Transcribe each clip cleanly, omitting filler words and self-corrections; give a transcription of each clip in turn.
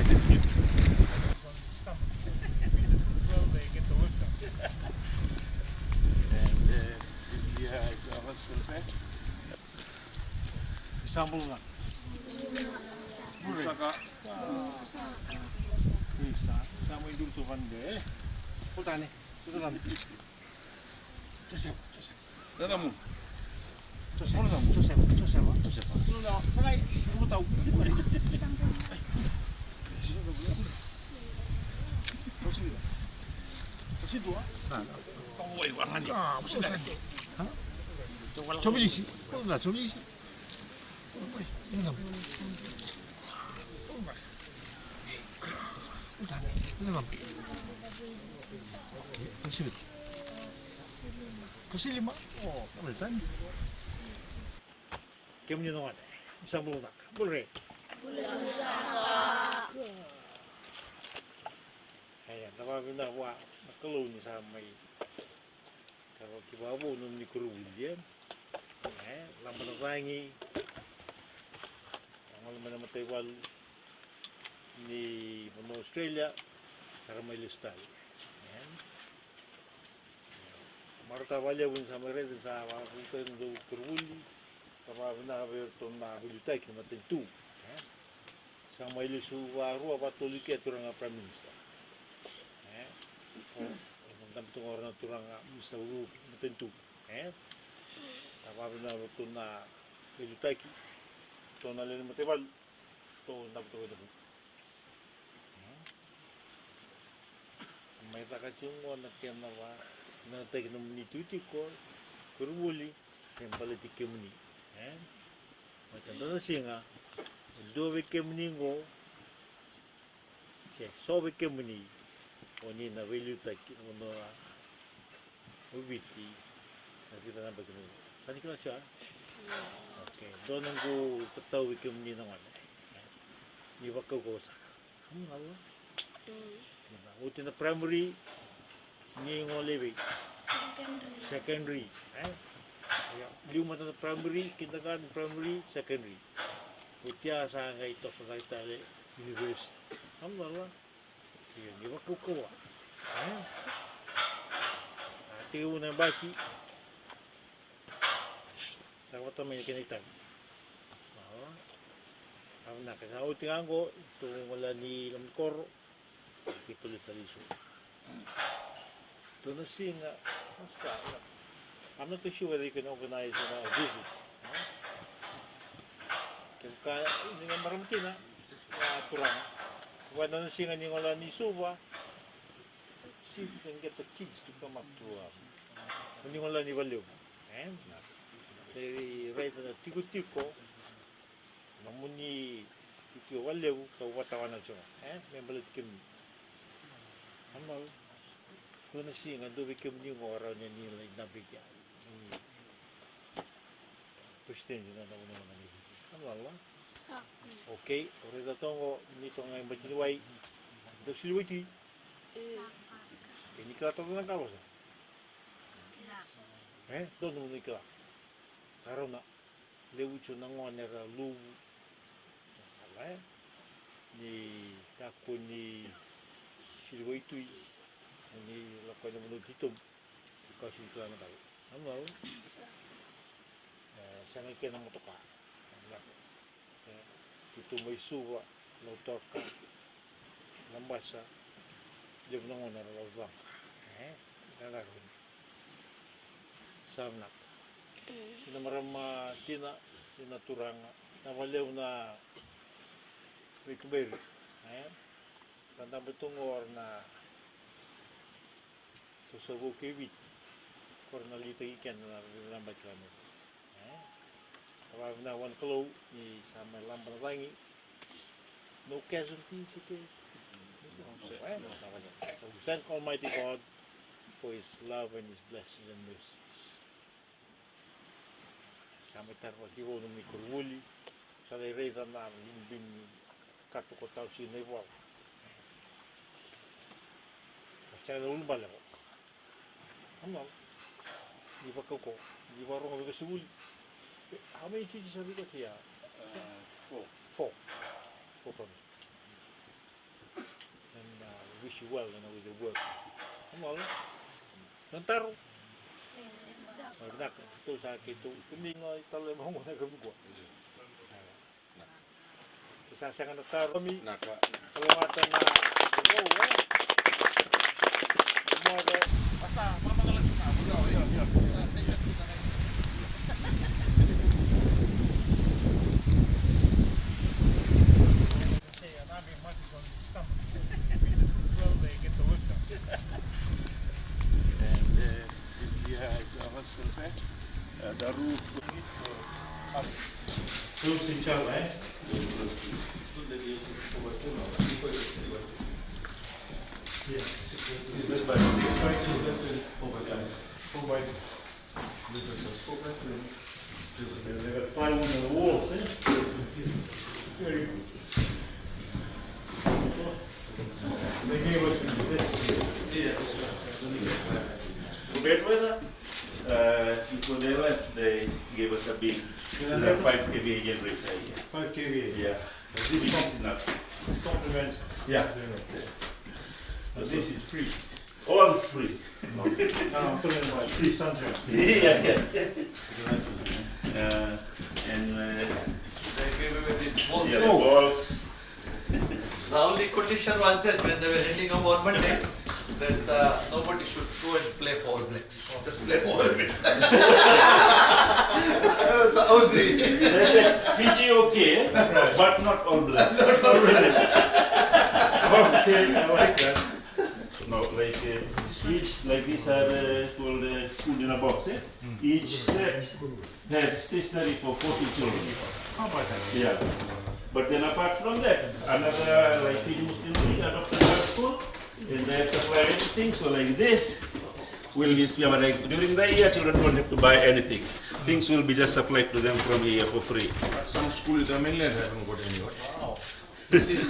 They get the work done. And this year is the hospital set. Sambal na. Saka. Isa. Sama yung dulto kande. Putane. Putane. Joseph. Dadamu. Joseph. No, sakay. Lumutaw. Kasi dua. Oh, warnanya. 조빌리시. 나 조빌리시. Kasilima. Oh, kamulitan. Kaya mo nyo naman eh. Isang bulunak. Bulre. Ayan, napapin na ako. Nakalaw niya sa may kalau kibabu nung ni kurulyan. Lampan na tangi. Ang alam na matay ni Australia para may listal. Marta valya bun sa mere sa punta ng kuruli. Kapag nakaberto na bulitay kimatin tu. Sa may lisu waru patuloy kaya turang prime minister. Tentang orang turang mesti uru tentu, apa benda betul na filutaki, to na lain matebal, to na betul betul. May takacung mo na kaya na tek na minituti ko, kuruli, sempal ti kemuni, macam tu singa, dua kemuni go, so kemuni. Oni na value taki ono ubiti kita na bagno sani kila cha okay donon ko kataw ikem ni naman ni wakaw ko sa ngalo uti na primary ni ngolewi secondary lima na primary kindergarten primary secondary utia sa ngai to sa tale university ngalo di waktu kuat, tinggal na baki, takut tamay kinitan. Ang nakasao tinggal ko, tuwing wala ni Lamkor, pituloy sa liso. Ito na singa, I'm not too sure whether you can organize a visit. Kaya hindi nga maramti na turang. When I'm singing in Olani Suva, see if you can get the kids to come up to Olani Value. They raise a Tikutiko, Namuni Tiki Value, so what I want to do. Remember it came. I'm not going to sing and do become new or around your knee like Nabiga. Christian, you know, I'm not. Okay, ore da tongo ni tonga imbajiwai. Do silwiti. Ini ka to na ka bosa. Do no ni ka. Karona leucho na ngone ra lu. Ala. Ni ka ko ni silwiti. Ni la ko no ditum. Ka si ka na ka. Amo. Sana ke na motoka. Itu may suwa, lautoka, lambasa, dia menanggung nara lautang, nalagun, samnak. Ina marama tina turang, nawalew na mituberi, tanda betungor na susabu kibit, korna lito ikan na lambat kami. Kapag na one kilo ni sama lampan wangi, no casualties okay. So thank Almighty God for His love and His blessings and mercies. Sama tarwa kiwo nung mikurwuli, sa layreta na limbing katukotaw sinaywaw. Kasi na ulbal ako. Ano? Di ba ko? Di ba rong ako kasuli? How many teachers have you got here? 4. 4. 4 problems. you well, with your work. Không ổn. Nó taro. Nak tu sakit tu kuningoy talo mo na gumgo. Isa siya nga nataro kami. Kalungatan na. Basta, mamagalan siya na. The roof. Roof in Chal, eh? Yeah. Is this by 4 by They got plywood on the walls, eh? Very good. They gave us this. bad weather? Before they left, they gave us a big 5 kVA generator here. 5 kVA. Yeah, This this is enough. complements. Yeah. This is free. All free. I'm talking about free sunshine. Yeah. And They gave away these balls. yeah, the balls. The only condition was that when they were ending up on Monday, that nobody should go and play for All Blacks. Just play for All Blacks. So, Aussie. They said Fiji okay, but not all blacks. Okay, I like that. No, like each, like these are called school in a box. Eh? Each set has stationery for 40 children. How about that? Yeah. But then apart from that, another like Fiji Muslim League adopted our school, and they have supplied everything. So like this will be like during the year, children don't have to buy anything. Things will be just supplied to them from here for free. Some schools in Mainland haven't got any. Wow. This is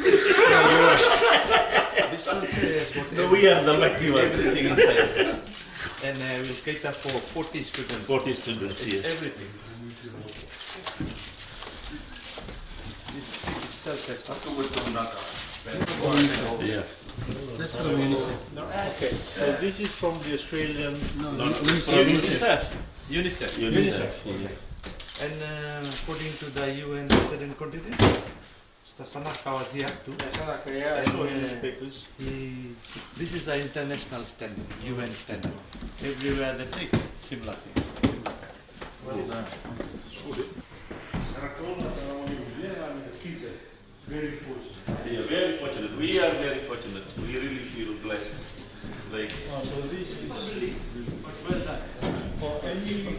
this one says what No, we are the lucky ones. everything inside. And will cater for 40 students. 40 students here. Everything. This street itself has got Yeah. That's from UNICEF. Okay, so this is from the Australian. No, UNICEF. UNICEF. UNICEF. Yeah. And according to the UN resident continent, Mr. Sanaka was here too. Yeah, I saw in the papers. This is the international standard, UN standard. Everywhere they take similar thing. Well done. Saratoga, the kids are very fortunate. Yeah, very fortunate. We are very fortunate. We really feel blessed. Like, Oh, so this is But well done. for any.